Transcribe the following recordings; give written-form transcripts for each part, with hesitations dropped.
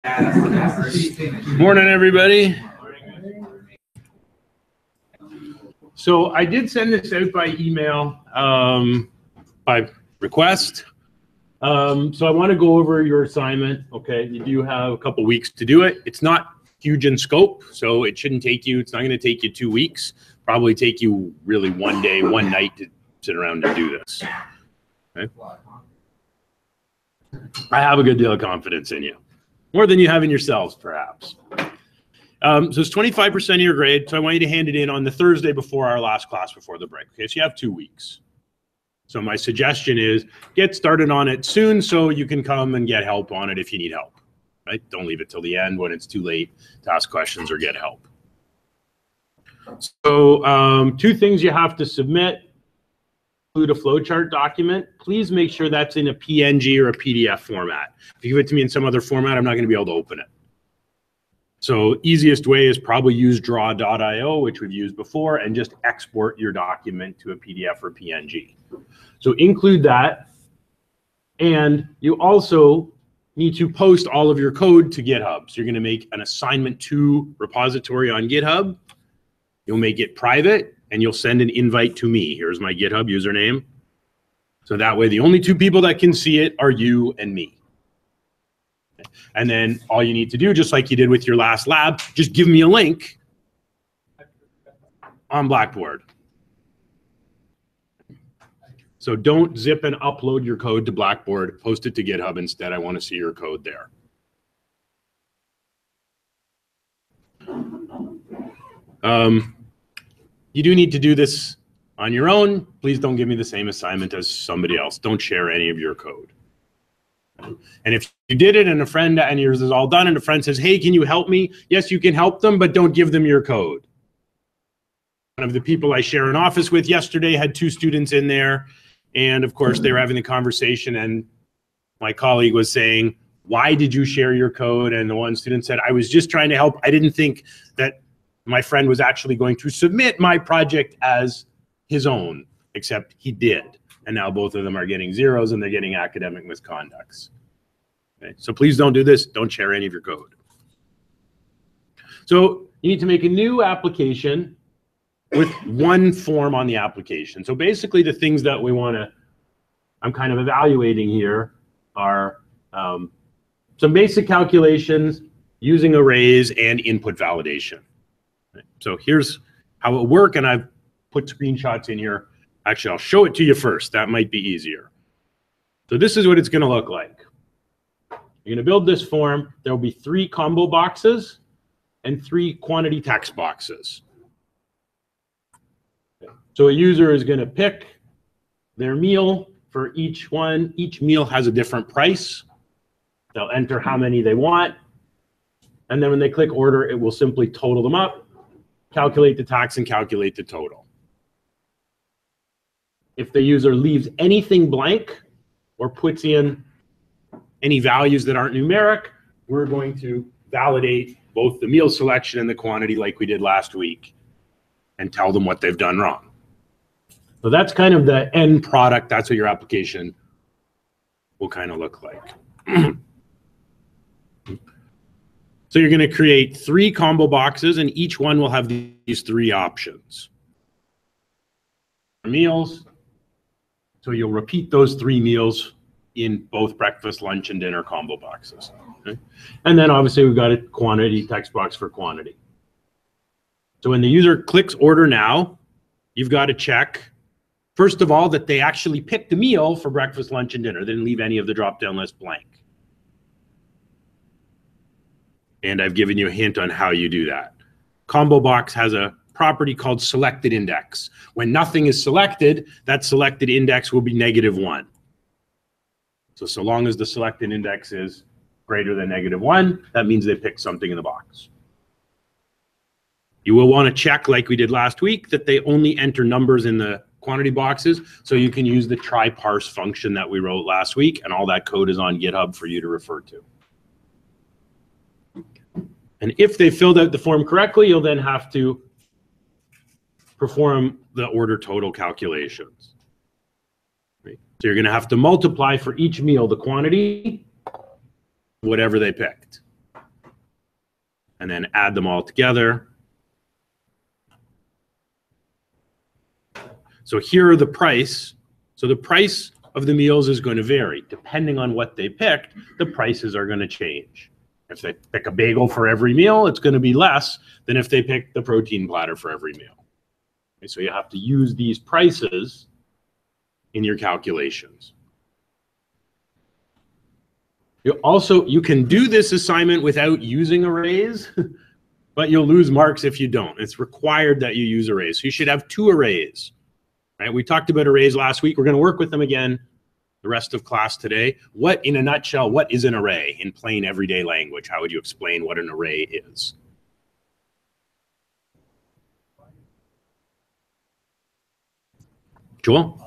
Morning, everybody. So I did send this out by email by request. So I want to go over your assignment. Okay, you do have a couple weeks to do it. It's not huge in scope, so it shouldn't take you. It's not going to take you 2 weeks. Probably take you really one day, one night to sit around and do this. Okay. I have a good deal of confidence in you. More than you have in yourselves, perhaps. So it's 25% of your grade. So I want you to hand it in on the Thursday before our last class before the break. Okay, so you have 2 weeks. So my suggestion is get started on it soon so you can come and get help on it if you need help. Right? Don't leave it till the end when it's too late to ask questions or get help. So 2 things you have to submit. Include a flowchart document. Please make sure that's in a PNG or a PDF format. If you give it to me in some other format, I'm not going to be able to open it. So easiest way is probably use draw.io, which we've used before, and just export your document to a PDF or PNG. So include that. And you also need to post all of your code to GitHub. So you're going to make an assignment to repository on GitHub. You'll make it private. And you'll send an invite to me. Here's my GitHub username. So that way, the only 2 people that can see it are you and me. And then all you need to do, just like you did with your last lab, just give me a link on Blackboard. So don't zip and upload your code to Blackboard. Post it to GitHub instead. I want to see your code there. You do need to do this on your own. Please don't give me the same assignment as somebody else. Don't share any of your code. And if you did it and a friend and yours is all done and a friend says, hey, can you help me? Yes, you can help them, but don't give them your code. One of the people I share an office with yesterday had 2 students in there. And of course, they were having a conversation and my colleague was saying, why did you share your code? And the one student said, I was just trying to help. I didn't think that my friend was actually going to submit my project as his own, except he did. And now both of them are getting 0s and they're getting academic misconducts. Okay? So please don't do this. Don't share any of your code. So you need to make a new application with 1 form on the application. So basically the things that we want to, I'm kind of evaluating here are some basic calculations using arrays and input validation. So here's how it works, and I've put screenshots in here. Actually, I'll show it to you first. That might be easier. So this is what it's going to look like. You're going to build this form. There will be 3 combo boxes and 3 quantity text boxes. So a user is going to pick their meal for each one. Each meal has a different price. They'll enter how many they want. And then when they click order, it will simply total them up, calculate the tax, and calculate the total. If the user leaves anything blank or puts in any values that aren't numeric, we're going to validate both the meal selection and the quantity like we did last week and tell them what they've done wrong. So that's kind of the end product. That's what your application will kind of look like. So you're going to create 3 combo boxes, and each one will have these 3 options. Meals. So you'll repeat those 3 meals in both breakfast, lunch, and dinner combo boxes. Okay? And then obviously we've got a quantity text box for quantity. So when the user clicks order now, you've got to check, first of all, that they actually picked a meal for breakfast, lunch, and dinner. They didn't leave any of the drop-down list blank. And I've given you a hint on how you do that. Combo box has a property called selected index. When nothing is selected, that selected index will be -1. So long as the selected index is greater than -1, that means they picked something in the box. You will want to check, like we did last week, that they only enter numbers in the quantity boxes. So you can use the try parse function that we wrote last week, and all that code is on GitHub for you to refer to. And if they filled out the form correctly, you'll then have to perform the order total calculations. Right? So you're going to have to multiply for each meal the quantity, whatever they picked. and then add them all together. So here are the price. So the price of the meals is going to vary. Depending on what they picked, the prices are going to change. If they pick a bagel for every meal, it's going to be less than if they pick the protein platter for every meal. Okay, so you have to use these prices in your calculations. You can do this assignment without using arrays, but you'll lose marks if you don't. It's required that you use arrays. So you should have 2 arrays. Right? We talked about arrays last week. We're going to work with them again the rest of class today. What, in a nutshell, what is an array in plain everyday language? How would you explain what an array is? Joel?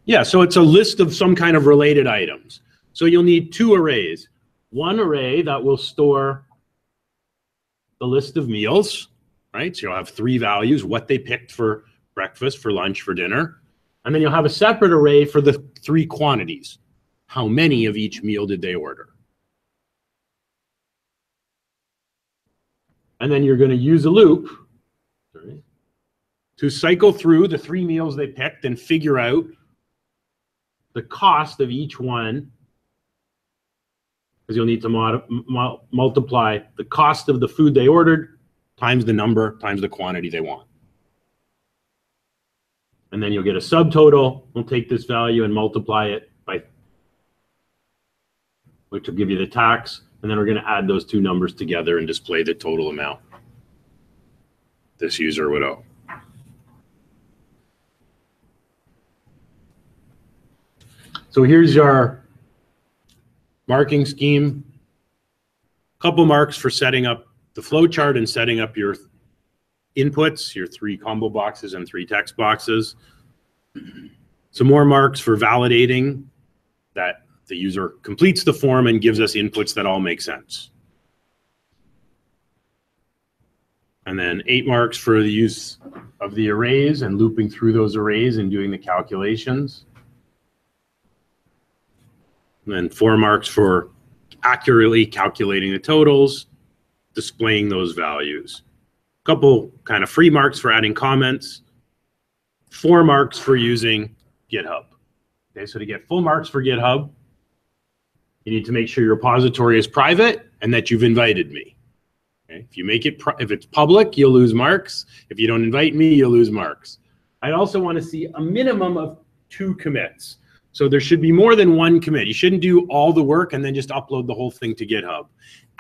Yeah, so it's a list of some kind of related items. So you'll need 2 arrays. One array that will store the list of meals, right? So you'll have 3 values, what they picked for breakfast, for lunch, for dinner. And then you'll have a separate array for the 3 quantities. How many of each meal did they order? And then you're going to use a loop to cycle through the 3 meals they picked and figure out the cost of each one, because you'll need to multiply the cost of the food they ordered times the number times the quantity they want. And then you'll get a subtotal. We'll take this value and multiply it by, which will give you the tax. And then we're going to add those 2 numbers together and display the total amount this user would owe. So here's your marking scheme. A couple marks for setting up the flow chart and setting up your inputs, your 3 combo boxes and 3 text boxes. Some more marks for validating that the user completes the form and gives us inputs that all make sense. And then 8 marks for the use of the arrays and looping through those arrays and doing the calculations. And then 4 marks for accurately calculating the totals, displaying those values. A couple kind of free marks for adding comments. 4 marks for using GitHub. Okay, so to get full marks for GitHub, you need to make sure your repository is private and that you've invited me. Okay, if you make it, if it's public, you'll lose marks. If you don't invite me, you'll lose marks. I also want to see a minimum of 2 commits. So there should be more than 1 commit. You shouldn't do all the work and then just upload the whole thing to GitHub.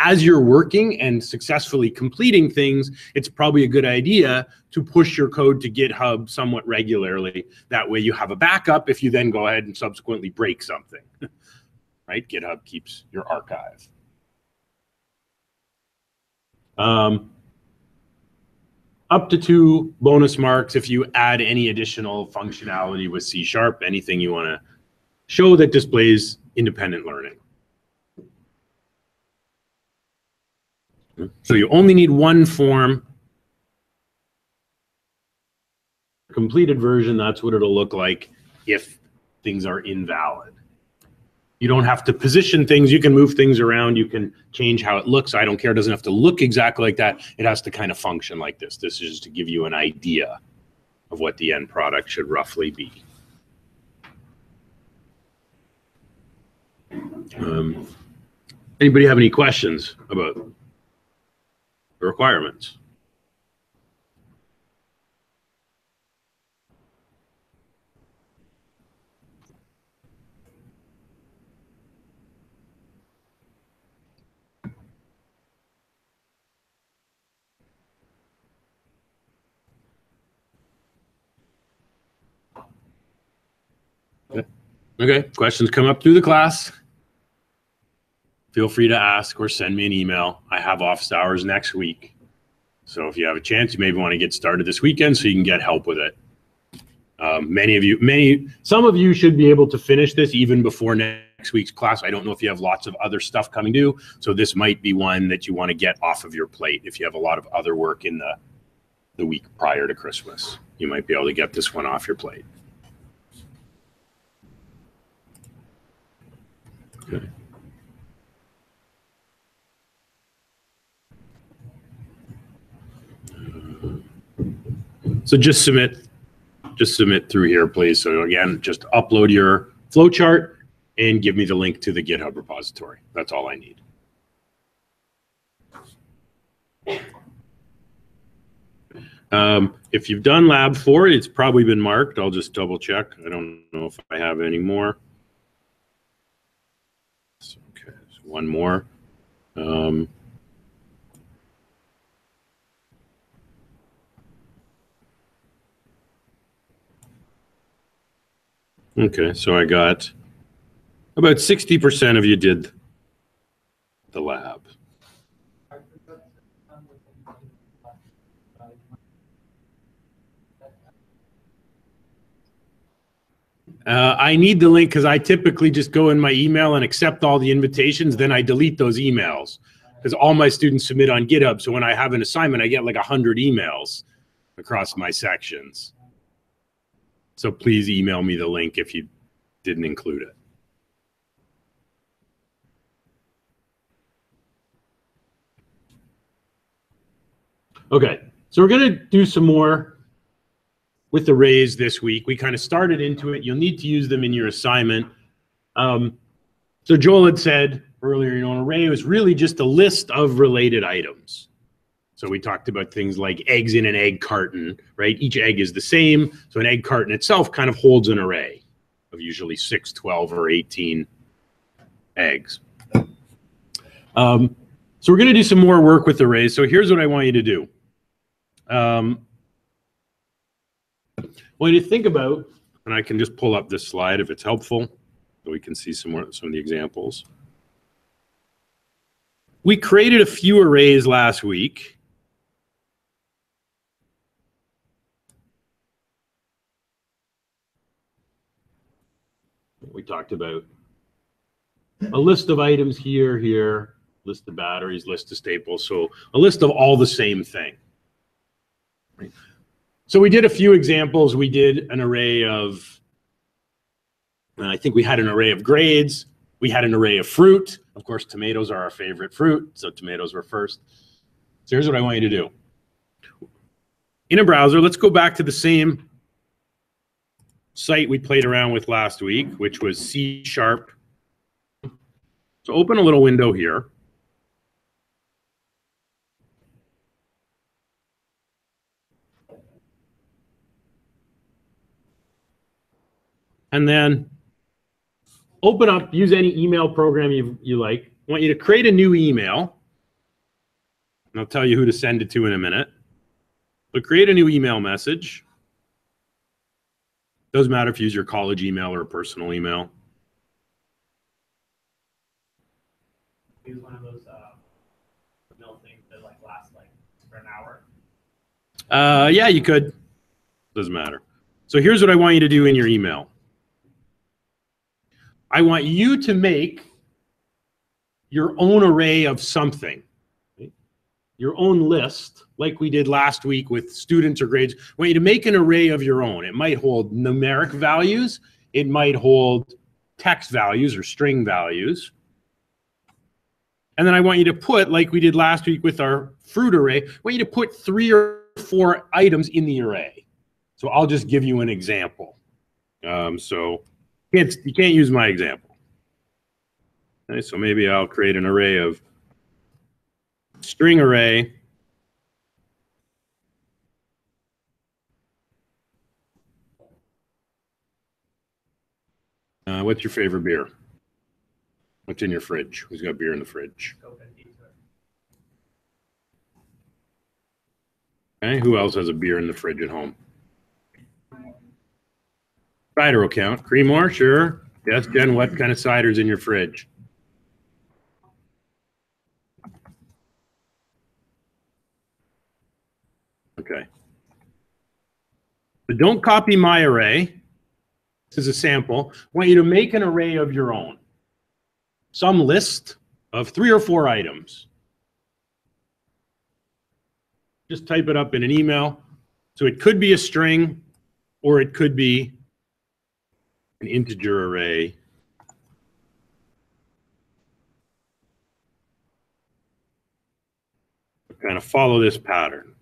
As you're working and successfully completing things, it's probably a good idea to push your code to GitHub somewhat regularly. That way you have a backup if you then go ahead and subsequently break something. Right? GitHub keeps your archive. Up to 2 bonus marks if you add any additional functionality with C#, anything you want to show that displays independent learning. So you only need 1 form. Completed version, that's what it'll look like if things are invalid. You don't have to position things. You can move things around. You can change how it looks. I don't care. It doesn't have to look exactly like that. It has to kind of function like this. This is just to give you an idea of what the end product should roughly be. Anybody have any questions about the requirements? Okay, questions come up through the class. Feel free to ask or send me an email. I have office hours next week. So if you have a chance, you maybe want to get started this weekend so you can get help with it. Some of you should be able to finish this even before next week's class. I don't know if you have lots of other stuff coming due. So this might be one that you want to get off of your plate. If you have a lot of other work in the week prior to Christmas, you might be able to get this one off your plate. Okay. So just submit through here, please. So again, just upload your flowchart and give me the link to the GitHub repository. That's all I need. If you've done lab 4, it's probably been marked. I'll just double check. I don't know if I have any more. Okay, so one more. Okay, so I got about 60% of you did the lab. I need the link because I typically just go in my email and accept all the invitations. Then I delete those emails because all my students submit on GitHub. So when I have an assignment, I get like 100 emails across my sections. So please email me the link if you didn't include it. Okay, so we're going to do some more with arrays this week. We kind of started into it. You'll need to use them in your assignment. So Joel had said earlier, you know, an array was really just a list of related items. So we talked about things like eggs in an egg carton, right? Each egg is the same. So an egg carton itself kind of holds an array of usually 6, 12, or 18 eggs. So we're going to do some more work with arrays. So here's what I want you to do. I want you to think about, and I can just pull up this slide if it's helpful, so we can see some of the examples. We created a few arrays last week. We talked about a list of items here, list of batteries, list of staples. So a list of all the same thing. Right? So we did a few examples. We did an array of, I think we had an array of grades. We had an array of fruit. Of course, tomatoes are our favorite fruit, so tomatoes were first. So here's what I want you to do. In a browser, let's go back to the same site we played around with last week, which was C#. So open a little window here. And then open up, use any email program you like. I want you to create a new email. And I'll tell you who to send it to in a minute. But create a new email message. Doesn't matter if you use your college email or a personal email. Use one of those email things that like last like for an hour. Yeah, you could. Doesn't matter. So here's what I want you to do in your email. I want you to make your own array of something, right? Your own list, like we did last week with students or grades. I want you to make an array of your own. It might hold numeric values. It might hold text values or string values. And then I want you to put, like we did last week with our fruit array, I want you to put 3 or 4 items in the array. So I'll just give you an example. So you can't use my example. Okay, so maybe I'll create an array of string array. What's your favorite beer? What's in your fridge? Who's got beer in the fridge? Okay, who else has a beer in the fridge at home? Cider will count. Creamore, sure. Yes, Jen, what kind of cider's in your fridge? Okay. But don't copy my array. This is a sample. I want you to make an array of your own. Some list of 3 or 4 items. Just type it up in an email. So it could be a string, or it could be an integer array kind of follow this pattern.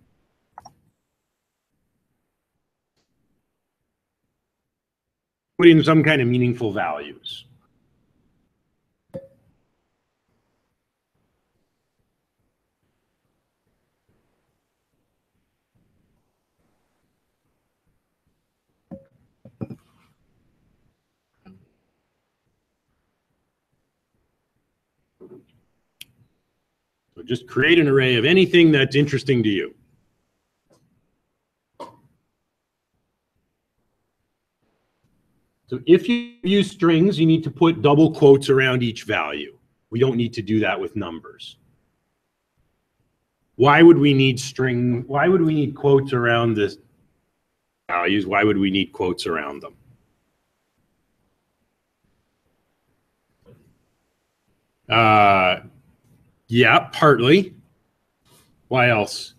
Put in some kind of meaningful values. So just create an array of anything that's interesting to you. So if you use strings, you need to put double quotes around each value. We don't need to do that with numbers. Why would we need why would we need quotes around the values? Why would we need quotes around them? Yeah, partly. Why else?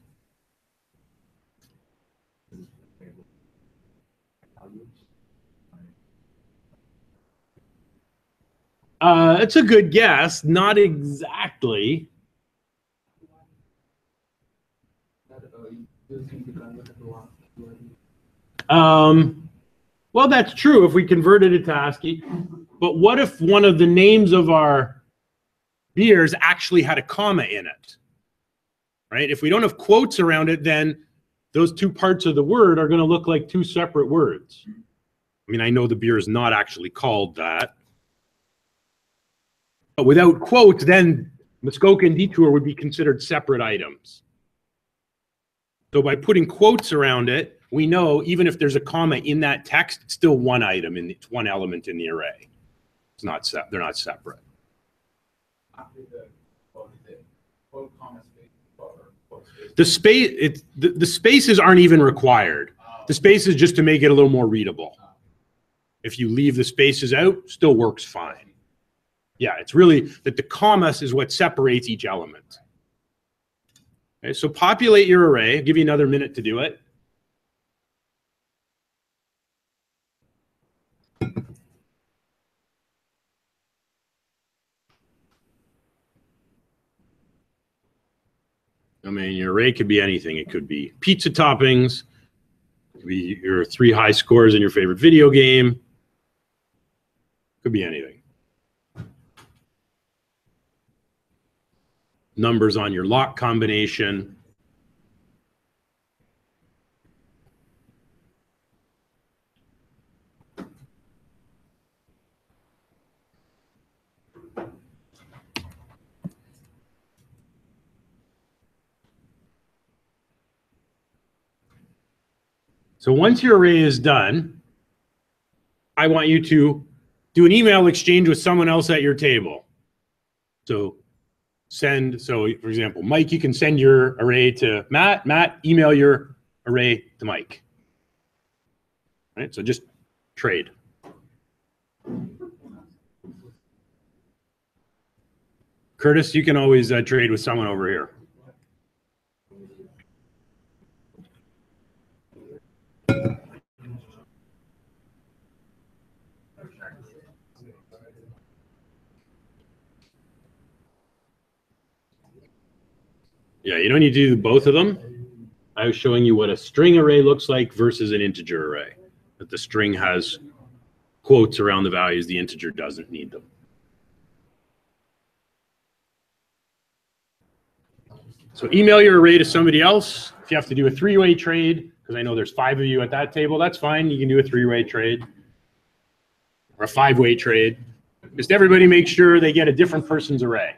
It's a good guess. Not exactly. Well, that's true if we converted it to ASCII. But what if one of the names of our beers actually had a comma in it? Right? If we don't have quotes around it, then those two parts of the word are going to look like two separate words. I mean, I know the beer is not actually called that. But without quotes, then Muskoka and Detour would be considered separate items. So by putting quotes around it, we know even if there's a comma in that text, it's still one item, and it's one element in the array. It's not they're not separate. The spaces aren't even required. The space is just to make it a little more readable. If you leave the spaces out, still works fine. Yeah, it's really that the commas is what separates each element. Okay, so populate your array. I'll give you another minute to do it. I mean, your array could be anything. It could be pizza toppings. It could be your 3 high scores in your favorite video game. It could be anything. Numbers on your lock combination. So once your array is done, I want you to do an email exchange with someone else at your table. So for example, Mike, you can send your array to Matt. Matt, email your array to Mike. All right, so just trade. Curtis, you can always trade with someone over here. Yeah, you don't need to do both of them. I was showing you what a string array looks like versus an integer array. That the string has quotes around the values, the integer doesn't need them. So email your array to somebody else. If you have to do a 3-way trade, because I know there's 5 of you at that table, that's fine. You can do a 3-way trade or a 5-way trade. Just everybody make sure they get a different person's array.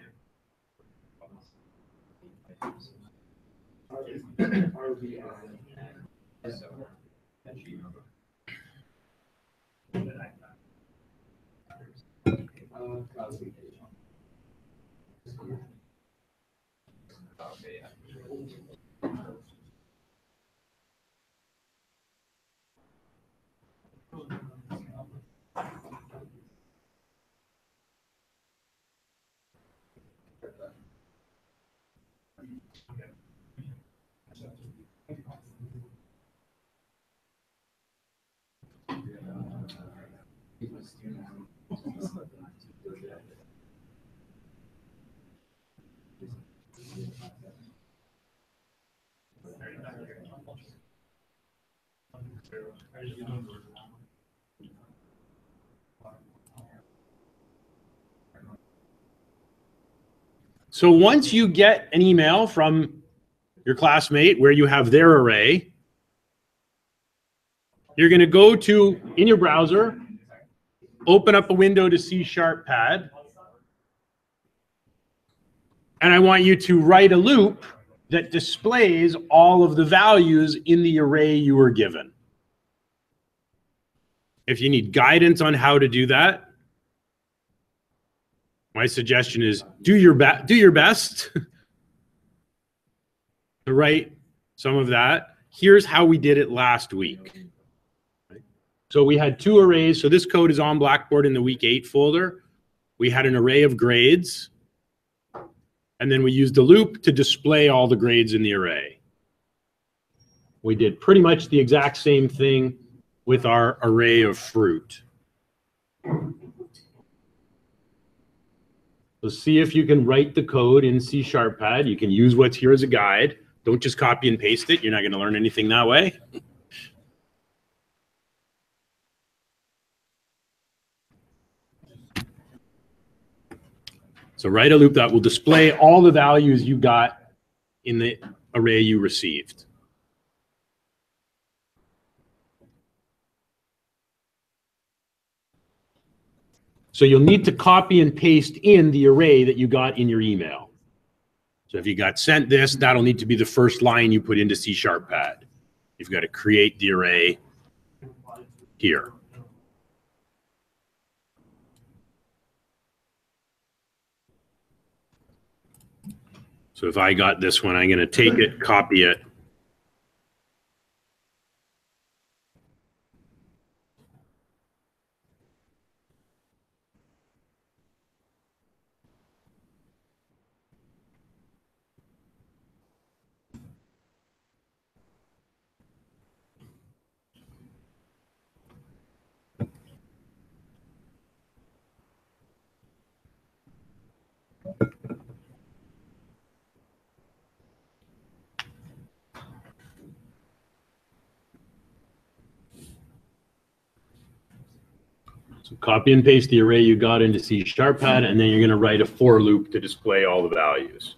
So once you get an email from your classmate where you have their array, you're going to go to, in your browser, open up a window to C#pad, and I want you to write a loop that displays all of the values in the array you were given. If you need guidance on how to do that, my suggestion is do your best to write some of that. Here's how we did it last week. So we had two arrays. So this code is on Blackboard in the week 8 folder. We had an array of grades, and then we used a loop to display all the grades in the array. We did pretty much the exact same thing with our array of fruit. So see if you can write the code in C#pad. You can use what's here as a guide. Don't just copy and paste it. You're not going to learn anything that way. So write a loop that will display all the values you got in the array you received. So you'll need to copy and paste in the array that you got in your email. So if you got sent this, that'll need to be the first line you put into C#pad. You've got to create the array here. So if I got this one, I'm going to take it, copy it. So copy and paste the array you got into C#pad, and then you're going to write a for loop to display all the values.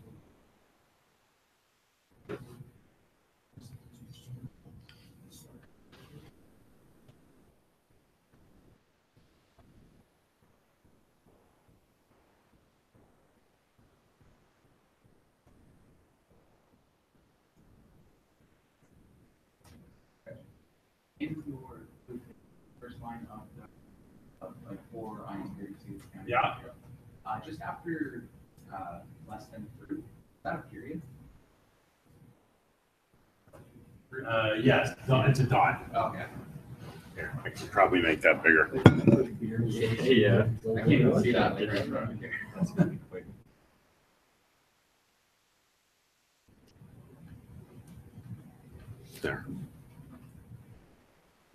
In your first line of like 4 IM32. Yeah. Just after less than fruit, is that a period? Yes, it's a dot. Okay. Here, I could probably make that bigger. Yeah. I can't even see that later in front of me. There.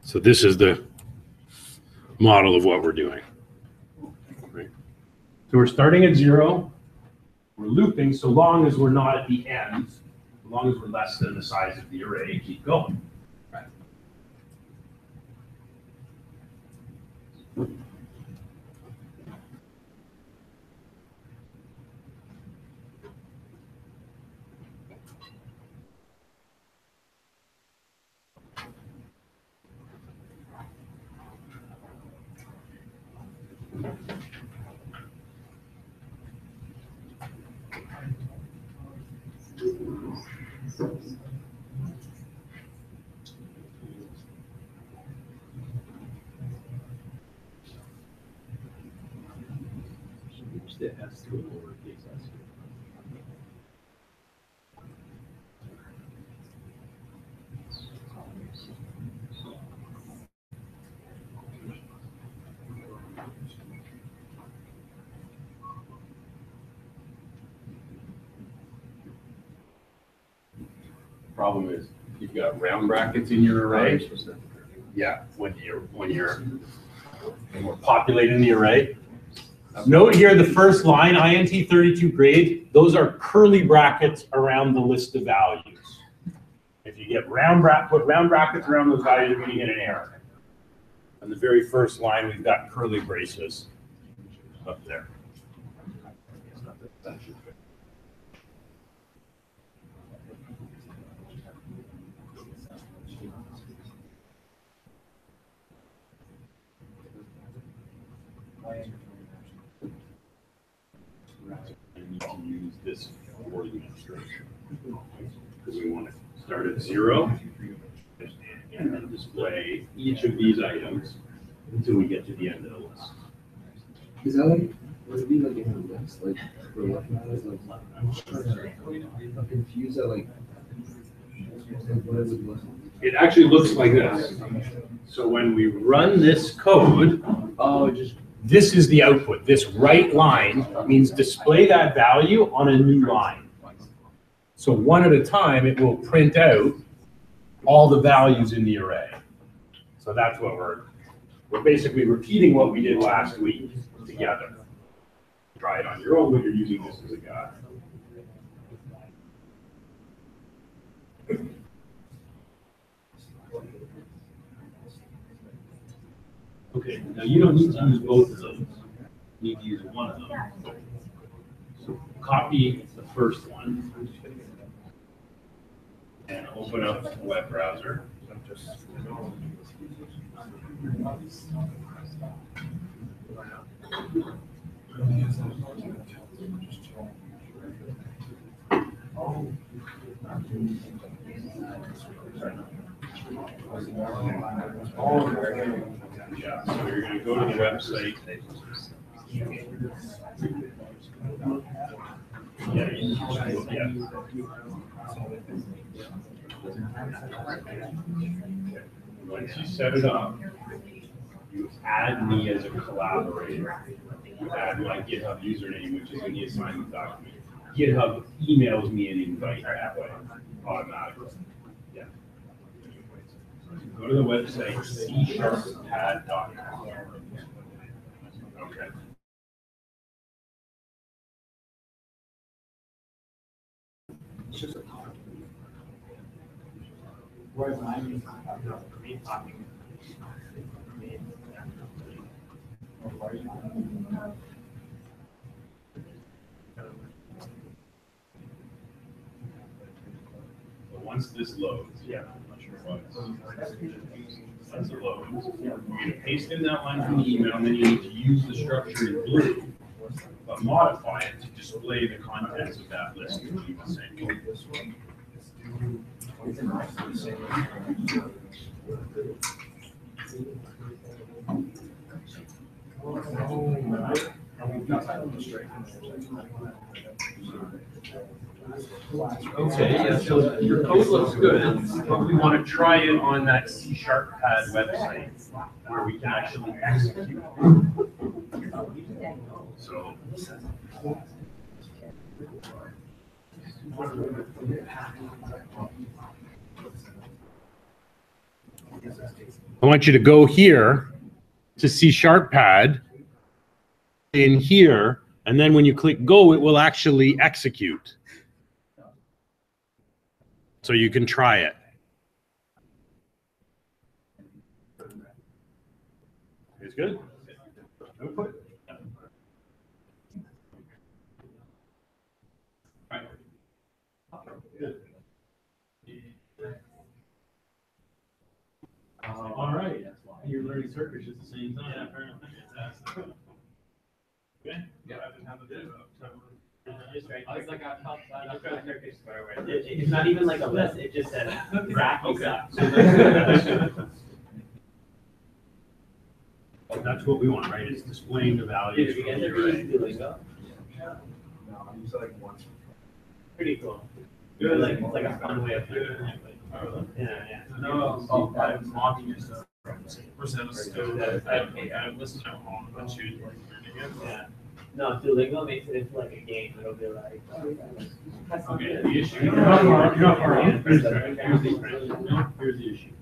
So this is the model of what we're doing. Right. So we're starting at 0. We're looping so long as we're not at the end, as long as we're less than the size of the array, keep going. Right. The S to a lowercase s. Problem is, you've got round brackets in your array. Yeah, when you're populating the array. Note here the first line, INT32 grade, those are curly brackets around the list of values. If you get put round brackets around those values, you're going to get an error. On the very first line, we've got curly braces up there. I need to use this for the illustration. Because we want to start at 0 and then display each of these items until we get to the end of the list. Is that like, would it be like in the list, like, for looking at it, like, I'm confused at like what it would look like. It actually looks like this. So when we run this code, Oh, just. this is the output. This right line means display that value on a new line. So one at a time, it will print out all the values in the array. So that's what we're basically repeating what we did last week together. Try it on your own when you're using this as a guide. Okay, now you don't need to use both of those. You need to use one of them. So copy the first one and open up the web browser. Yeah, so you're going to go to the website. Yeah. Once you set it up, you add me as a collaborator. You add my GitHub username, which is in the assignment document. GitHub emails me an invite that way automatically. Yeah. Go to the website c#pad.com. Okay. Once this loads, yeah, I'm not sure why. Once it loads, you're going to paste in that line from the email, and then you need to use the structure in blue, but modify it to display the contents of that list, which is the same. Okay, yeah, so your code looks good, but we want to try it on that C#pad website where we can actually execute. So. I want you to go here to C#pad in here, and then when you click go, it will actually execute. So you can try it. It's good. Output. Right. Good. All right. You're learning Turkish at the same time. Yeah, apparently. Fantastic. Okay. Yeah, I haven't had a bit of It's not even like a list, it just says rack. Okay. That's what we want, right? It's displaying the values. Did you guys ever use Duolingo? No, I use like once. Pretty cool. It's like a fun way of learning language. Yeah. No, I'm mocking yourself. I listen at home, but choose like learning it. Yeah. No, Duolingo makes it into like a game. It'll be like, Okay, the issue. You're not far off. Here's the issue.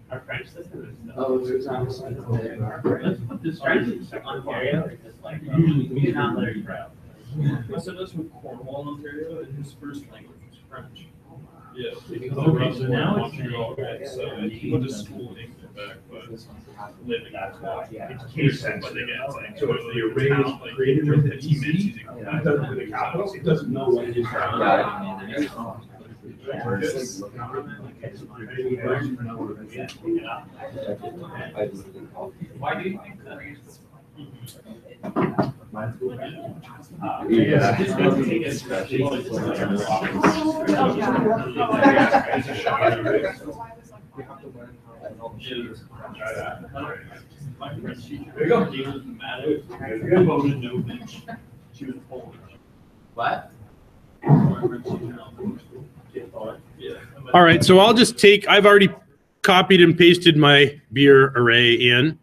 Our French system is. Oh, there's obviously. Let's put this French Ontario is just like, we did not learn French. I said this with Cornwall, Ontario, and his first language was French. Yeah. Okay, so now it's so he went to school in England back, but living That's why. It's It's case but sensitive. again, it's like, So if the array is created with an EZ, it doesn't with a capital, it doesn't know what it is. Why do you think that is? What? All right, so I'll just take, I've already copied and pasted my beer array in.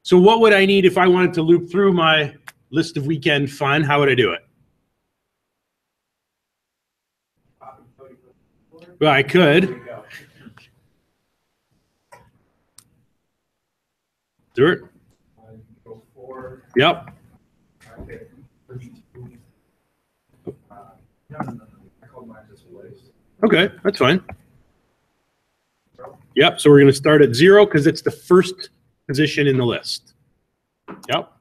So what would I need if I wanted to loop through my list of weekend fun? How would I do it? Well, I could. Do it. Yep. Okay, that's fine. Yep, so we're going to start at 0 because it's the first position in the list. Yep.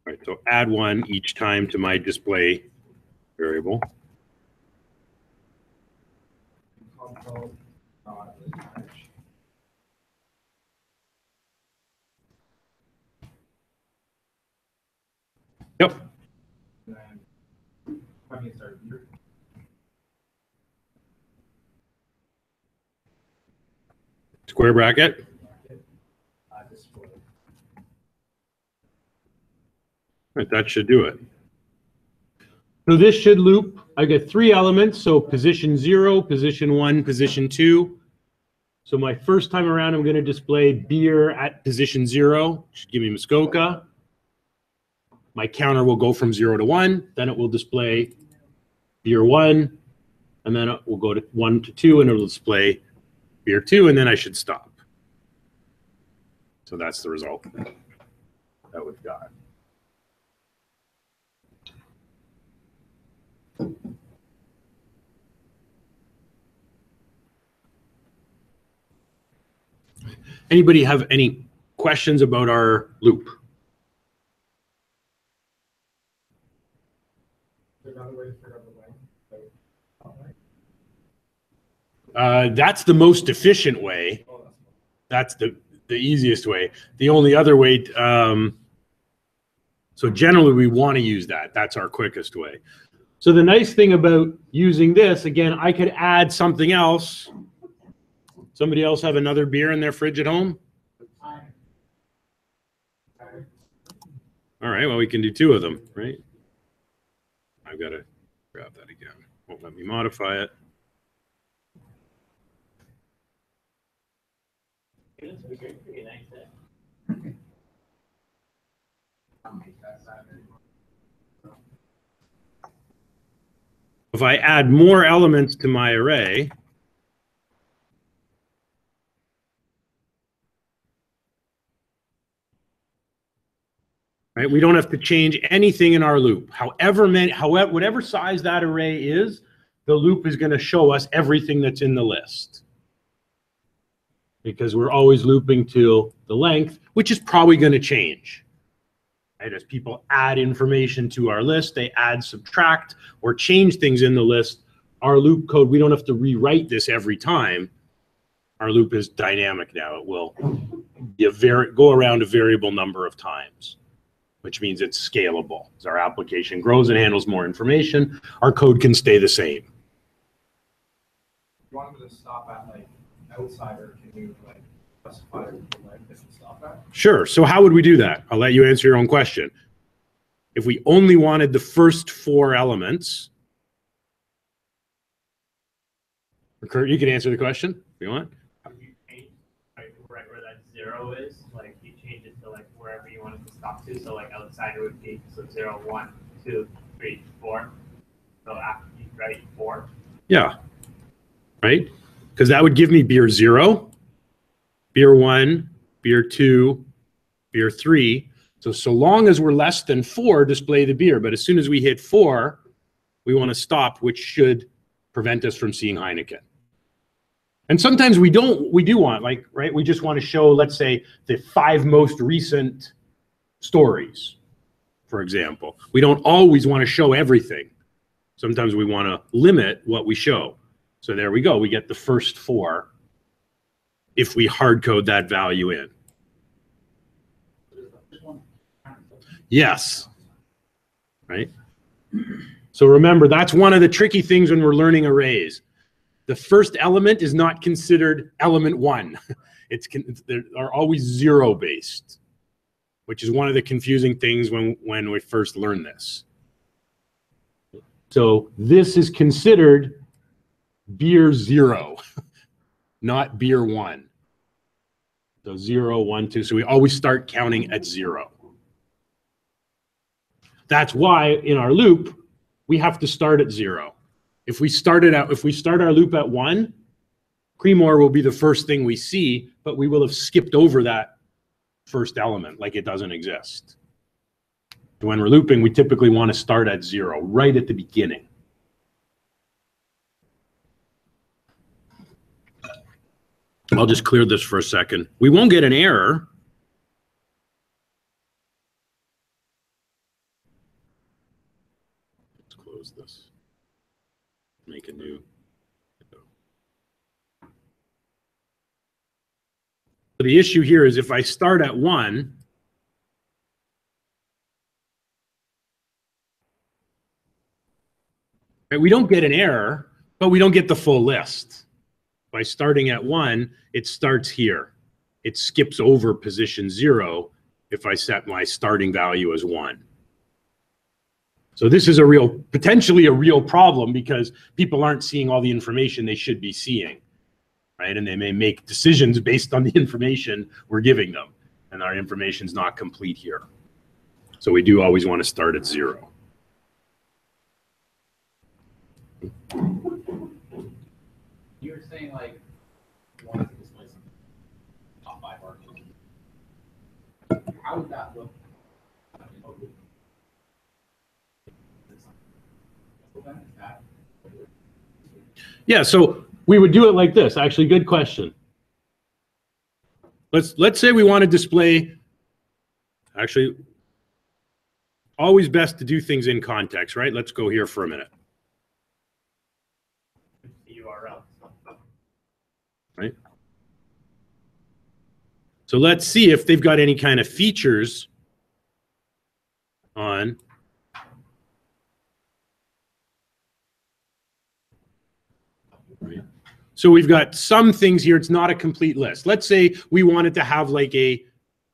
All right, so add 1 each time to my display variable. Yep. Square bracket. Right, that should do it. So this should loop. I get 3 elements. So position 0, position 1, position 2. So my first time around, I'm going to display beer at position 0. Should give me Muskoka. My counter will go from 0 to 1. Then it will display beer 1. And then it will go to 1 to 2, and it will display beer 2. And then I should stop. So that's the result that we've got. Anybody have any questions about our loop? That's the most efficient way. That's the easiest way. The only other way, so generally we want to use that. That's our quickest way. So the nice thing about using this, again, I could add something else. Somebody else have another beer in their fridge at home? All right, well, we can do 2 of them, right? I've got to grab that again. Won't let me modify it. If I add more elements to my array, right, we don't have to change anything in our loop. However, whatever size that array is, the loop is going to show us everything that's in the list. Because we're always looping to the length, which is probably going to change. Right? As people add information to our list, they add, subtract, or change things in the list. Our loop code, we don't have to rewrite this every time. Our loop is dynamic now. It will go around a variable number of times, which means it's scalable. As our application grows and handles more information, our code can stay the same. You want me to stop at like outsider? Can you like specify the length that you stop at? Sure. So how would we do that? I'll let you answer your own question. If we only wanted the first 4 elements, Kurt, you can answer the question if you want. You change right where that 0 is, like you change it to like wherever you want it to stop to. So like outsider would be so 0, 1, 2, 3, 4. So after you write 4. Yeah. Right? Because that would give me beer 0, beer 1, beer 2, beer 3. So long as we're less than 4, display the beer. But as soon as we hit 4, we want to stop, which should prevent us from seeing Heineken. And sometimes we do want, like, right, we just want to show, let's say, the 5 most recent stories for example. We don't always want to show everything. Sometimes we want to limit what we show. So there we go. We get the first 4 if we hard code that value in. Yes. Right? So remember, that's one of the tricky things when we're learning arrays. The first element is not considered element 1. They are always 0 based, which is one of the confusing things when we first learn this. So this is considered beer 0, not beer 1. So 0, 1, 2. So we always start counting at 0. That's why in our loop, we have to start at 0. If we start our loop at 1, Cremor will be the first thing we see, but we will have skipped over that first element like it doesn't exist. When we're looping, we typically want to start at 0, right at the beginning. I'll just clear this for a second. We won't get an error. Let's close this. Make a new. The issue here is if I start at 1, right, we don't get an error, but we don't get the full list. By starting at 1, it starts here. It skips over position 0 if I set my starting value as 1. So this is potentially a real problem because people aren't seeing all the information they should be seeing. Right? And they may make decisions based on the information we're giving them. And our information's not complete here. So we do always want to start at 0. You were saying like you wanted to display some top 5 articles. How would that look? Yeah, so we would do it like this. Actually, good question. Let's say we want to display, actually, always best to do things in context, right? Let's go here for a minute. The URL. Right? So let's see if they've got any kind of features on. Right? So we've got some things here. It's not a complete list. Let's say we wanted to have like a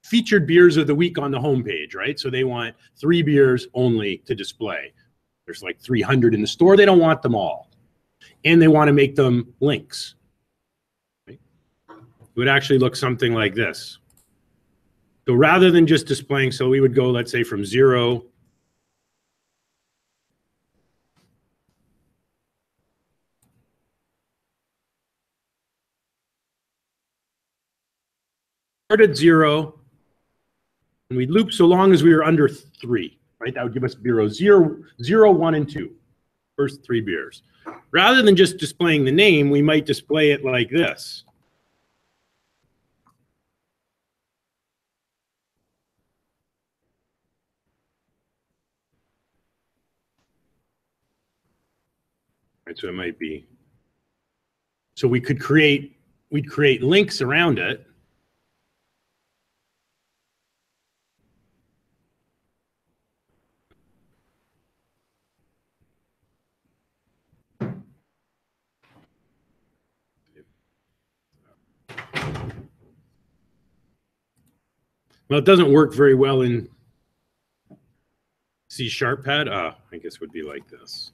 featured beers of the week on the homepage, right? So they want 3 beers only to display. There's like 300 in the store. They don't want them all. And they want to make them links. Right? It would actually look something like this. So rather than just displaying, so we would go, let's say, from 0 start at 0, and we loop so long as we were under 3, right? That would give us beer 0, 1, and 2, first 3 beers. Rather than just displaying the name, we might display it like this. Right, so it might be. So we'd create links around it. Well, it doesn't work very well in C# pad. I guess it would be like this.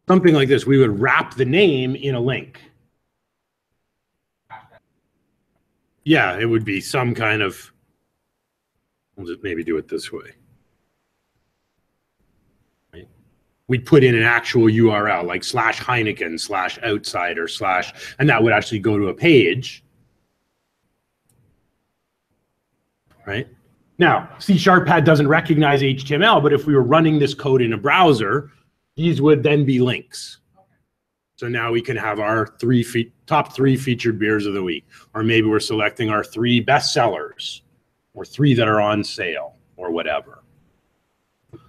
Something like this. We would wrap the name in a link. Yeah, it would be some kind of, we'll just maybe do it this way. Right? We'd put in an actual URL like /Heineken /outsider / and that would actually go to a page. Right? Now, C# pad doesn't recognize HTML, but if we were running this code in a browser, these would then be links. So now we can have our top 3 featured beers of the week. Or maybe we're selecting our 3 best sellers or 3 that are on sale or whatever.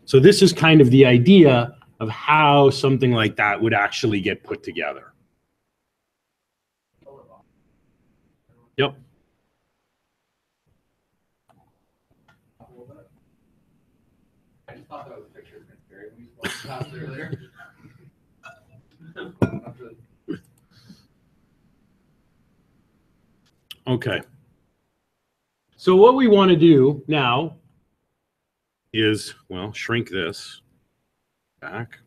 So this is kind of the idea of how something like that would actually get put together. Yep. I just thought that was a picture of Gary when we spoke earlier. Okay. So what we want to do now is, well, shrink this back.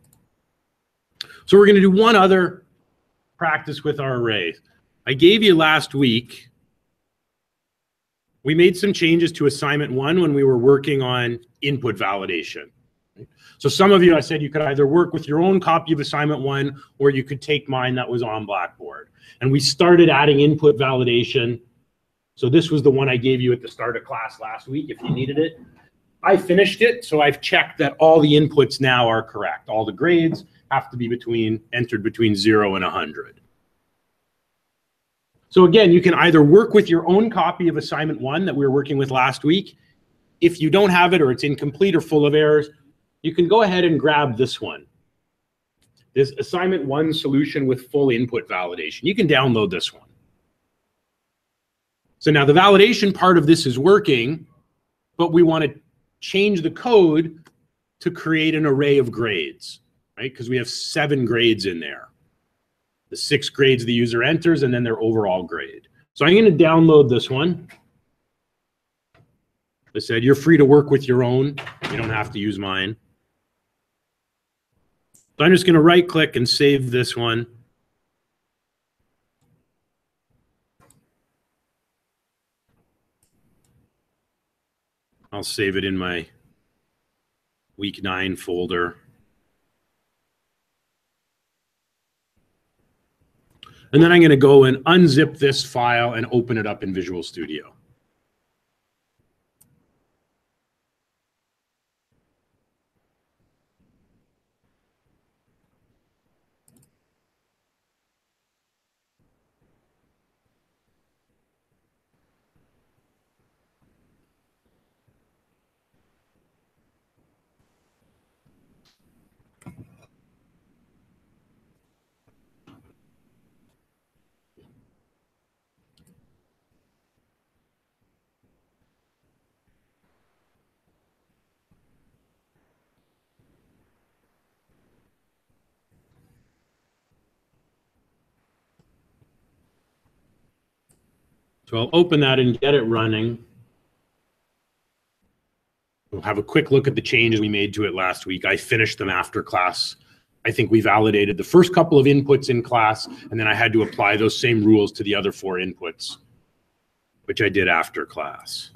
So we're going to do one other practice with our arrays. I gave you last week, we made some changes to assignment 1 when we were working on input validation. So some of you, I said you could either work with your own copy of assignment 1 or you could take mine that was on Blackboard. And we started adding input validation. So this was the one I gave you at the start of class last week if you needed it. I finished it, so I've checked that all the inputs now are correct. All the grades have to be entered between 0 and 100. So again, you can either work with your own copy of assignment 1 that we were working with last week. If you don't have it or it's incomplete or full of errors, you can go ahead and grab this one. This assignment 1 solution with full input validation. You can download this one. So now the validation part of this is working, but we want to change the code to create an array of grades, right? Because we have 7 grades in there. The 6 grades the user enters and then their overall grade. So I'm going to download this one. I said, you're free to work with your own. You don't have to use mine. So I'm just going to right click and save this one. I'll save it in my week 9 folder. And then I'm going to go and unzip this file and open it up in Visual Studio. So I'll open that and get it running. We'll have a quick look at the changes we made to it last week. I finished them after class. I think we validated the first couple of inputs in class, and then I had to apply those same rules to the other 4 inputs, which I did after class.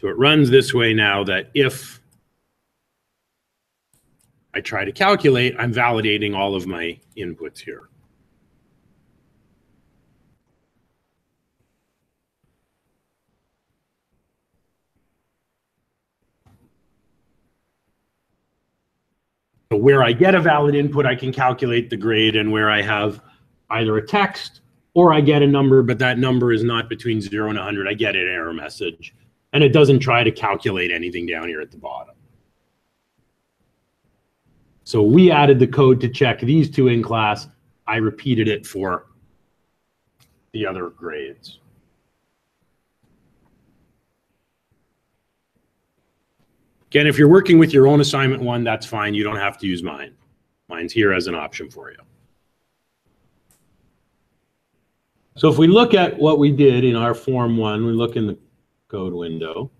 So it runs this way now that if I try to calculate, I'm validating all of my inputs here. So where I get a valid input, I can calculate the grade, and where I have either a text or I get a number, but that number is not between 0 and 100, I get an error message. And it doesn't try to calculate anything down here at the bottom. So we added the code to check these 2 in class. I repeated it for the other grades. Again, if you're working with your own assignment 1, that's fine. You don't have to use mine. Mine's here as an option for you. So if we look at what we did in our Form 1, we look in the code window.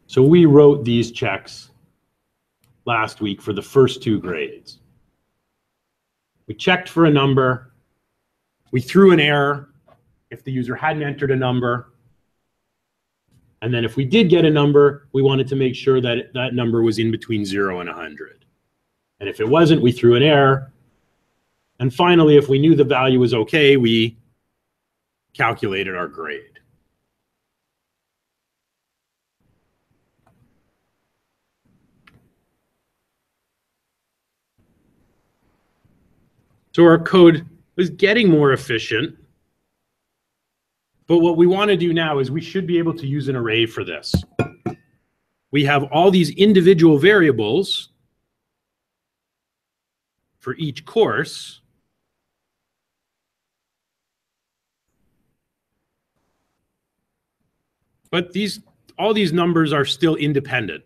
So we wrote these checks last week for the first 2 grades. We checked for a number. We threw an error if the user hadn't entered a number. And then if we did get a number, we wanted to make sure that that number was in between 0 and 100. And if it wasn't, we threw an error. And finally, if we knew the value was okay, we calculated our grade. So our code was getting more efficient. But what we want to do now is we should be able to use an array for this. We have all these individual variables for each course. But all these numbers are still independent.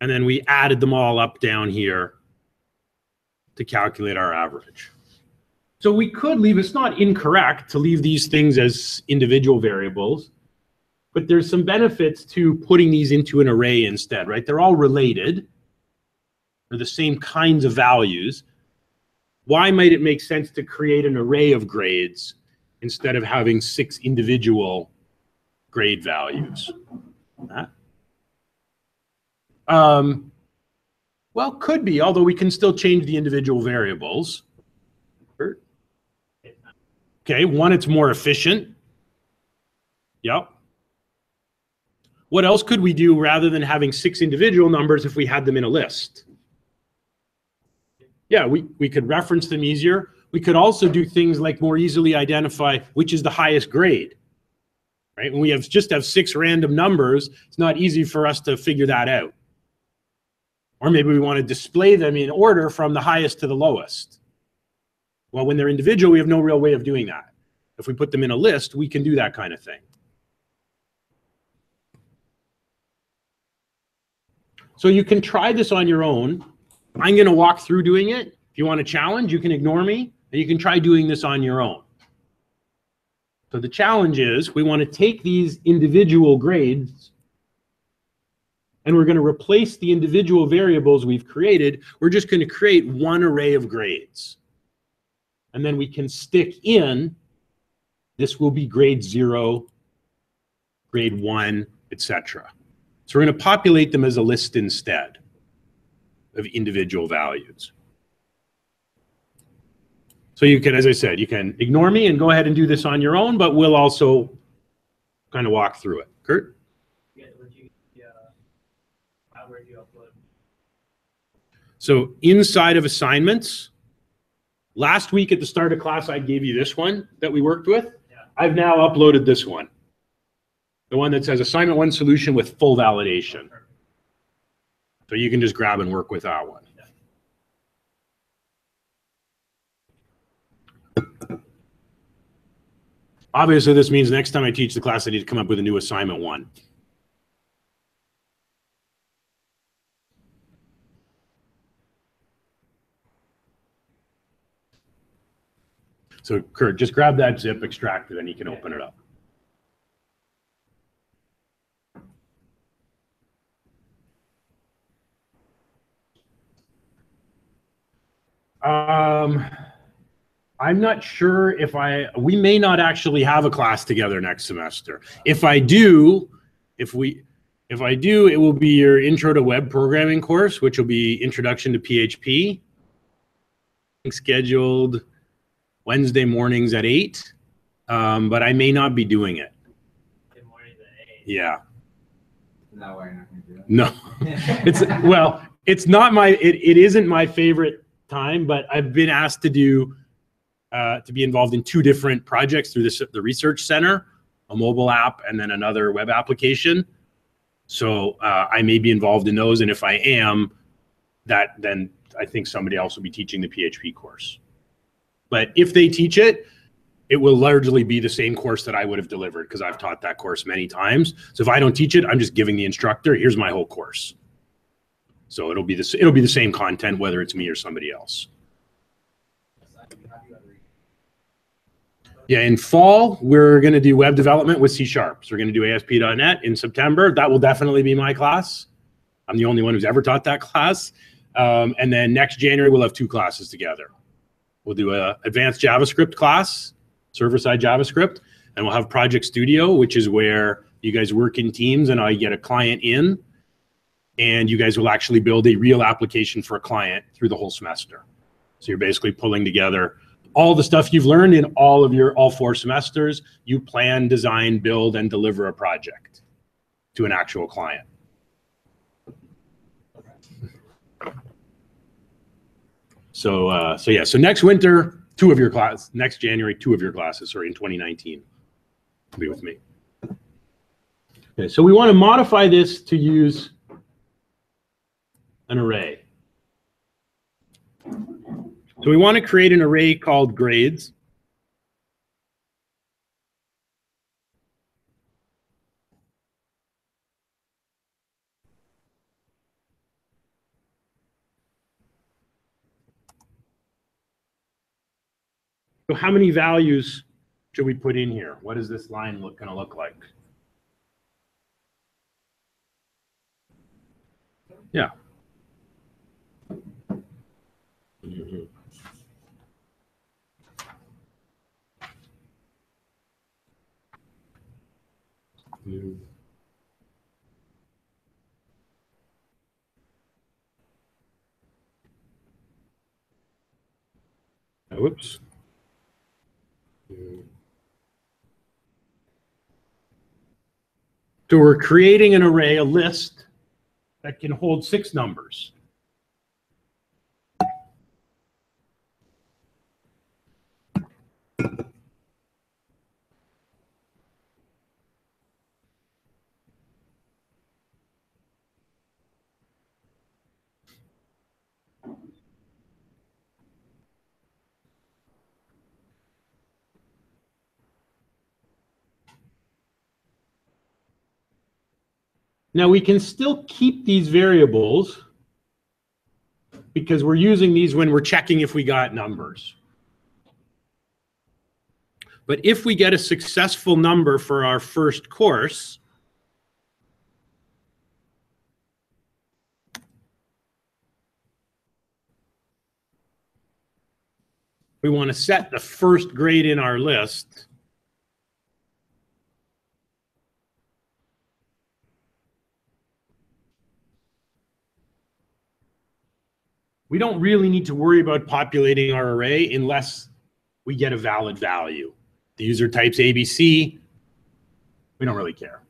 And then we added them all up down here to calculate our average. So we could leave, it's not incorrect to leave these things as individual variables, but there's some benefits to putting these into an array instead, right? They're all related. They're the same kinds of values. Why might it make sense to create an array of grades instead of having 6 individual grade values? Well, could be, although we can still change the individual variables. Okay, one, it's more efficient. Yep. What else could we do rather than having 6 individual numbers if we had them in a list? Yeah, we could reference them easier. We could also do things like more easily identify which is the highest grade. Right? When we just have 6 random numbers, it's not easy for us to figure that out. Or maybe we want to display them in order from the highest to the lowest. Well, when they're individual, we have no real way of doing that. If we put them in a list, we can do that kind of thing. So you can try this on your own. I'm going to walk through doing it. If you want a challenge, you can ignore me, and you can try doing this on your own. So the challenge is we want to take these individual grades and we're going to replace the individual variables we've created. We're just going to create one array of grades. And then we can stick in, this will be grade 0, grade 1, etc. So we're going to populate them as a list instead of individual values. So you can, as I said, you can ignore me and go ahead and do this on your own, but we'll also kind of walk through it. Kurt? Where do you upload? So inside of assignments, last week at the start of class, I gave you this one that we worked with. Yeah. I've now uploaded this one. The one that says assignment 1 solution with full validation. Perfect. So you can just grab and work with that one. Yeah. Obviously, this means next time I teach the class, I need to come up with a new assignment 1. So Kurt, just grab that zip, extract it, and you can open it up. I'm not sure if we may not actually have a class together next semester. If I do, it will be your intro to web programming course, which will be introduction to PHP, scheduled Wednesday mornings at 8, but I may not be doing it. Mornings at 8. Yeah. No, we're not going to do it. No, it's not it isn't my favorite time, but I've been asked to be involved in 2 different projects through the research center, a mobile app and then another web application. So I may be involved in those, and if I am, then I think somebody else will be teaching the PHP course. But if they teach it, it will largely be the same course that I would have delivered because I've taught that course many times. So if I don't teach it, I'm just giving the instructor, here's my whole course. So it'll be the same content, whether it's me or somebody else. Yeah, in fall, we're going to do web development with C#. So we're going to do ASP.NET in September. That will definitely be my class. I'm the only one who's ever taught that class. And then next January, we'll have 2 classes together. We'll do an advanced JavaScript class, server-side JavaScript, and we'll have Project Studio, which is where you guys work in teams and I get a client in, and you guys will actually build a real application for a client through the whole semester. So you're basically pulling together all the stuff you've learned in all 4 semesters. You plan, design, build, and deliver a project to an actual client. So next winter, 2 of your classes. Next January, 2 of your classes. Sorry, in 2019, be with me. Okay, so we want to modify this to use an array. So we want to create an array called grades. So how many values should we put in here? What is this line going to look like? Yeah. Mm-hmm. Whoops. So we're creating an array, a list that can hold 6 numbers. Now we can still keep these variables because we're using these when we're checking if we got numbers. But if we get a successful number for our first course, we want to set the first grade in our list we don't really need to worry about populating our array unless we get a valid value. The user types ABC, we don't really care.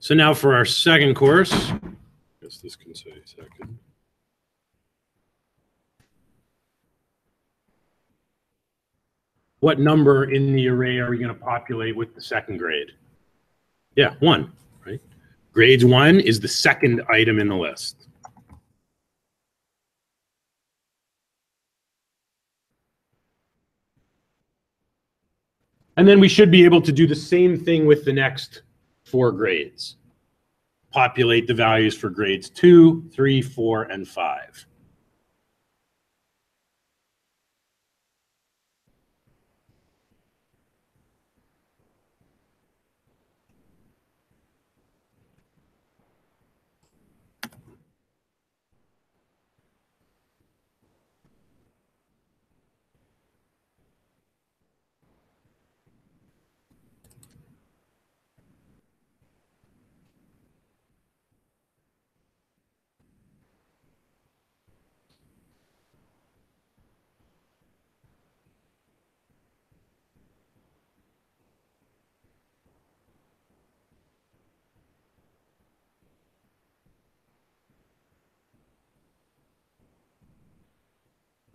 So now for our second course, I guess this can say second. What number in the array are we going to populate with the second grade? Yeah, 1, right? Grades 1 is the second item in the list. And then we should be able to do the same thing with the next 4 grades. Populate the values for grades 2, 3, 4, and 5.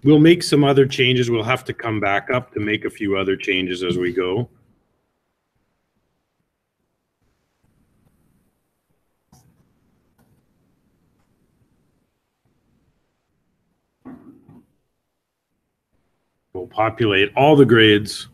We'll make some other changes. We'll have to come back up to make a few other changes as we go. We'll populate all the grades.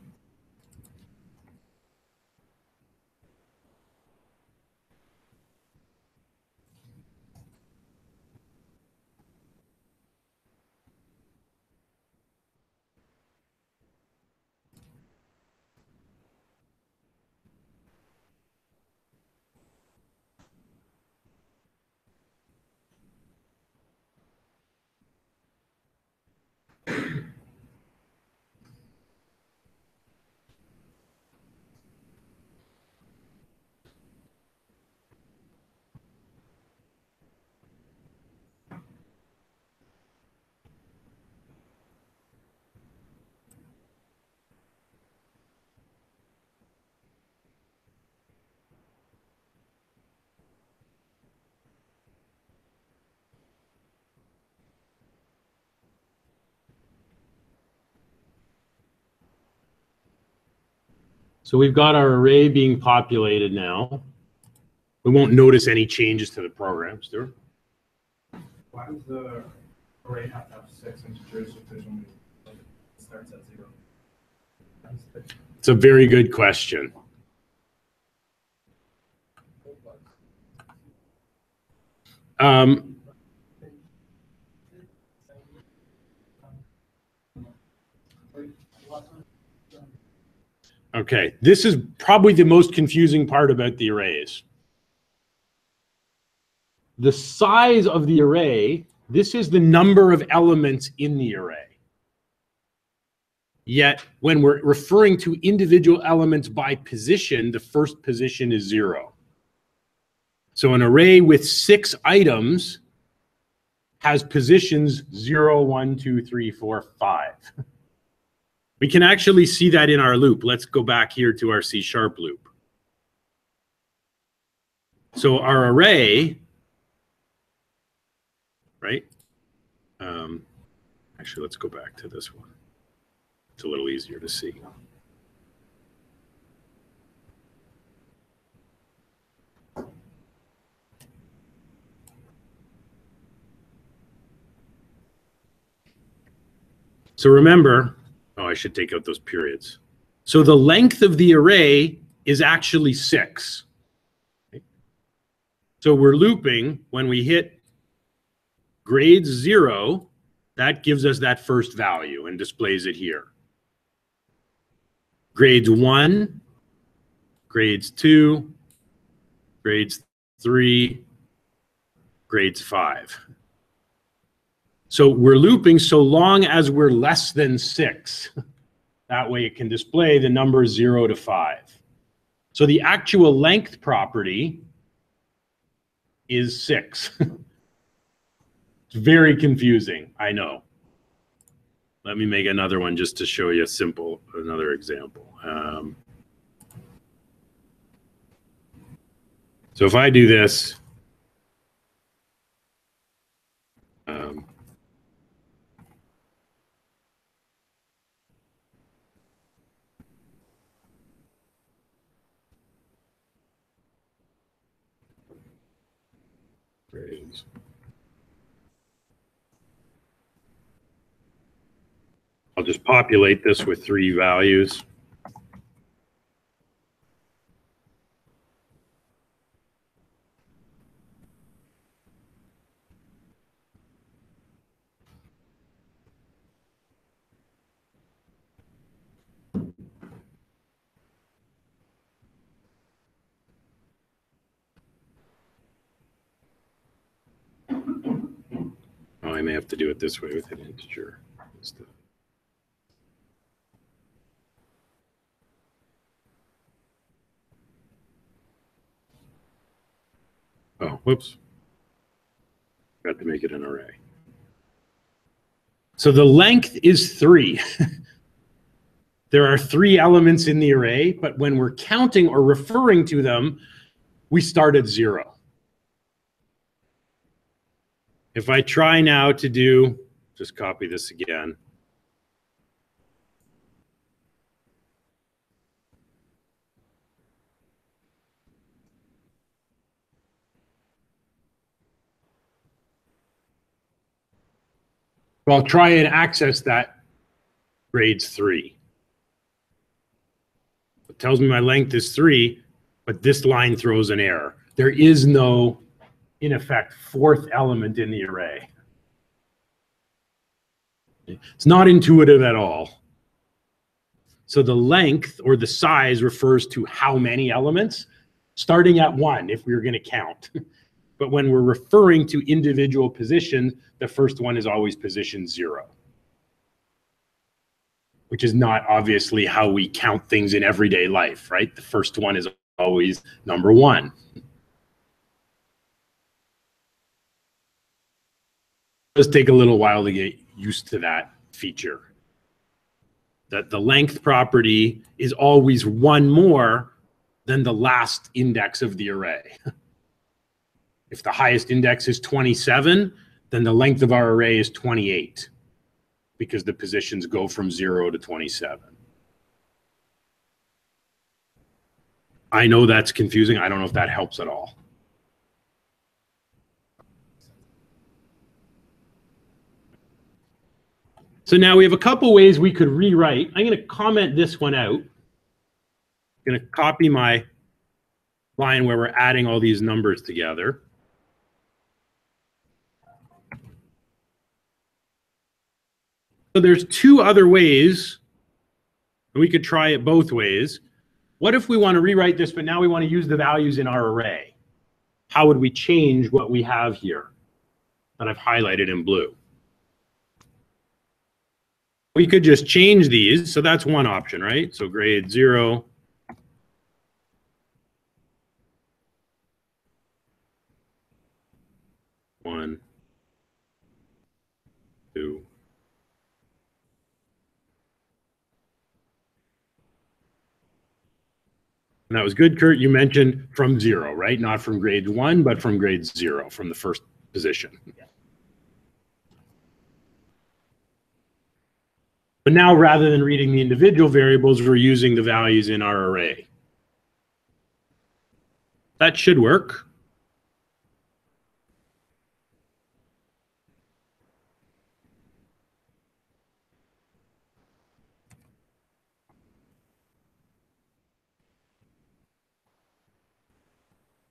So we've got our array being populated now. We won't notice any changes to the program, Stuart. Why does the array have to have 6 integers if there's only, like, it starts at 0? It's a very good question. Okay, this is probably the most confusing part about the arrays. The size of the array, this is the number of elements in the array. Yet, when we're referring to individual elements by position, the first position is 0. So an array with 6 items has positions 0, 1, 2, 3, 4, 5. We can actually see that in our loop. Let's go back here to our C# loop. So our array, right? Actually, let's go back to this one. It's a little easier to see. So remember, oh, I should take out those periods. So the length of the array is actually 6. Okay. So we're looping when we hit grades 0, that gives us that first value and displays it here. Grades 1, grades 2, grades 3, grades 5. So we're looping so long as we're less than 6. That way it can display the numbers 0 to 5. So the actual length property is 6. It's very confusing, I know. Let me make another one just to show you another example. So if I do this, grades. I'll just populate this with 3 values. Oh, I may have to do it this way with an integer instead. Oh, whoops. Got to make it an array. So the length is 3. There are 3 elements in the array, but when we're counting or referring to them, we start at 0. If I try now to do, just copy this again. Well, I'll try and access that grades 3. It tells me my length is 3, but this line throws an error. There is no, in effect, 4th element in the array. It's not intuitive at all. So the length or the size refers to how many elements, starting at 1 if we were going to count. But when we're referring to individual positions, the first one is always position 0, which is not obviously how we count things in everyday life, right? The first one is always number 1. It does take a little while to get used to that feature. That the length property is always 1 more than the last index of the array. If the highest index is 27, then the length of our array is 28, because the positions go from 0 to 27. I know that's confusing. I don't know if that helps at all. So now we have a couple ways we could rewrite. I'm going to comment this one out. I'm going to copy my line where we're adding all these numbers together. So there's two other ways, and we could try it both ways. What if we want to rewrite this, but now we want to use the values in our array? How would we change what we have here that I've highlighted in blue? We could just change these. So that's one option, right? So grade 0. One, two. And that was good, Kurt. You mentioned from 0, right? Not from grade 1, but from grade 0, from the first position. Yeah. But now, rather than reading the individual variables, we're using the values in our array. That should work.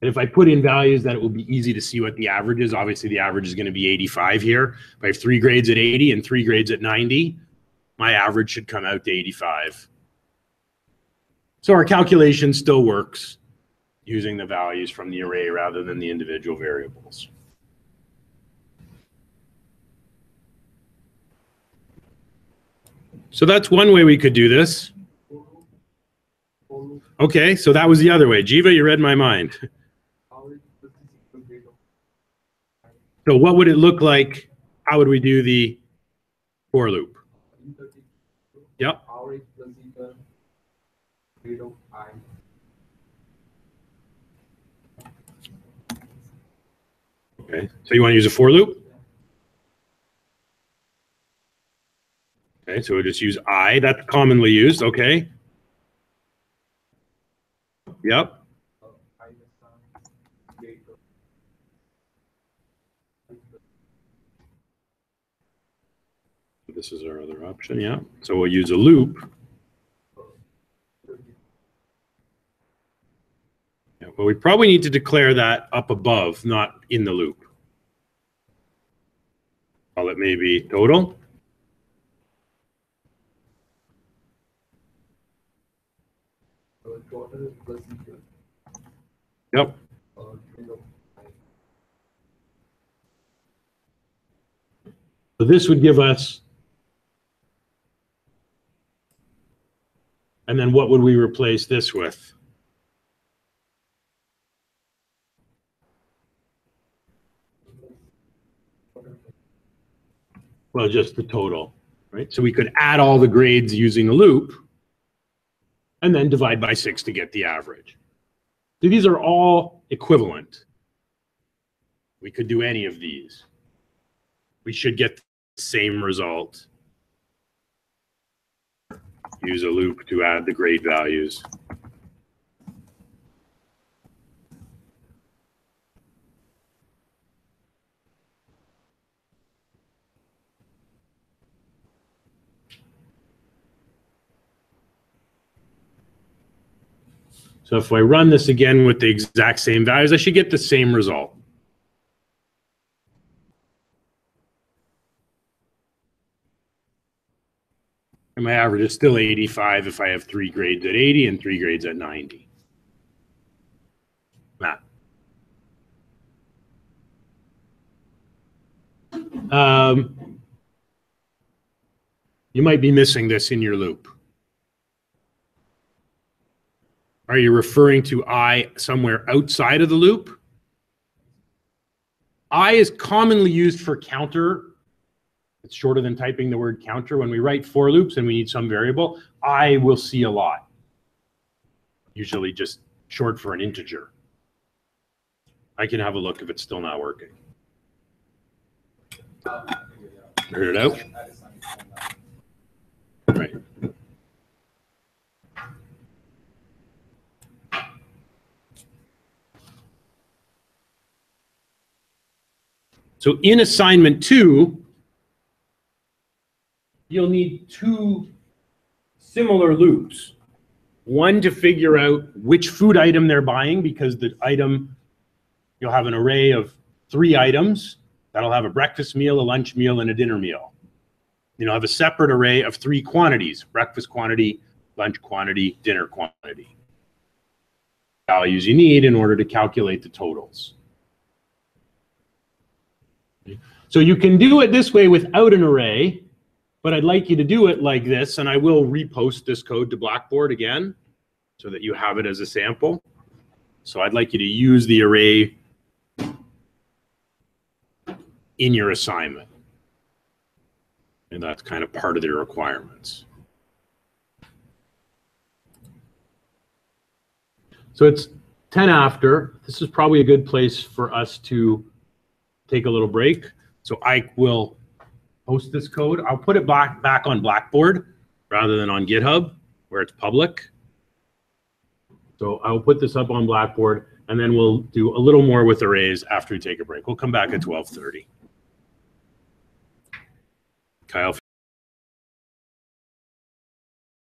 And if I put in values that it will be easy to see what the average is, obviously the average is going to be 85 here. If I have 3 grades at 80 and 3 grades at 90, my average should come out to 85. So our calculation still works using the values from the array rather than the individual variables. So that's one way we could do this. Okay, so that was the other way. Jiva, you read my mind. So what would it look like? How would we do the for loop? Yep. Okay, so you want to use a for loop? Okay, so we'll just use I. That's commonly used. Okay. Yep. This is our other option, yeah. So we'll use a loop. Yeah, well, we probably need to declare that up above, not in the loop. Call it maybe total. Yep. So this would give us, and then what would we replace this with? Well, just the total, right? So we could add all the grades using a loop and then divide by 6 to get the average. So these are all equivalent. We could do any of these. We should get the same result. Use a loop to add the grade values. So if I run this again with the exact same values, I should get the same result. And my average is still 85 if I have 3 grades at 80 and 3 grades at 90. Matt. You might be missing this in your loop. Are you referring to I somewhere outside of the loop? I is commonly used for counter. It's shorter than typing the word counter. When we write for loops and we need some variable, I will see a lot. Usually just short for an integer. I can have a look if it's still not working. Figured it out? Right. So in assignment 2, you'll need 2 similar loops. One to figure out which food item they're buying, because the item, you'll have an array of 3 items that'll have a breakfast meal, a lunch meal, and a dinner meal. You'll have a separate array of 3 quantities: breakfast quantity, lunch quantity, dinner quantity. Values you need in order to calculate the totals. So you can do it this way without an array, but I'd like you to do it like this, and I will repost this code to Blackboard again so that you have it as a sample. So I'd like you to use the array in your assignment. And that's kind of part of their requirements. So it's 10 after. This is probably a good place for us to take a little break. So I will post this code. I'll put it back on Blackboard rather than on GitHub where it's public. So I'll put this up on Blackboard, and then we'll do a little more with arrays after we take a break. We'll come back at 12:30. Kyle.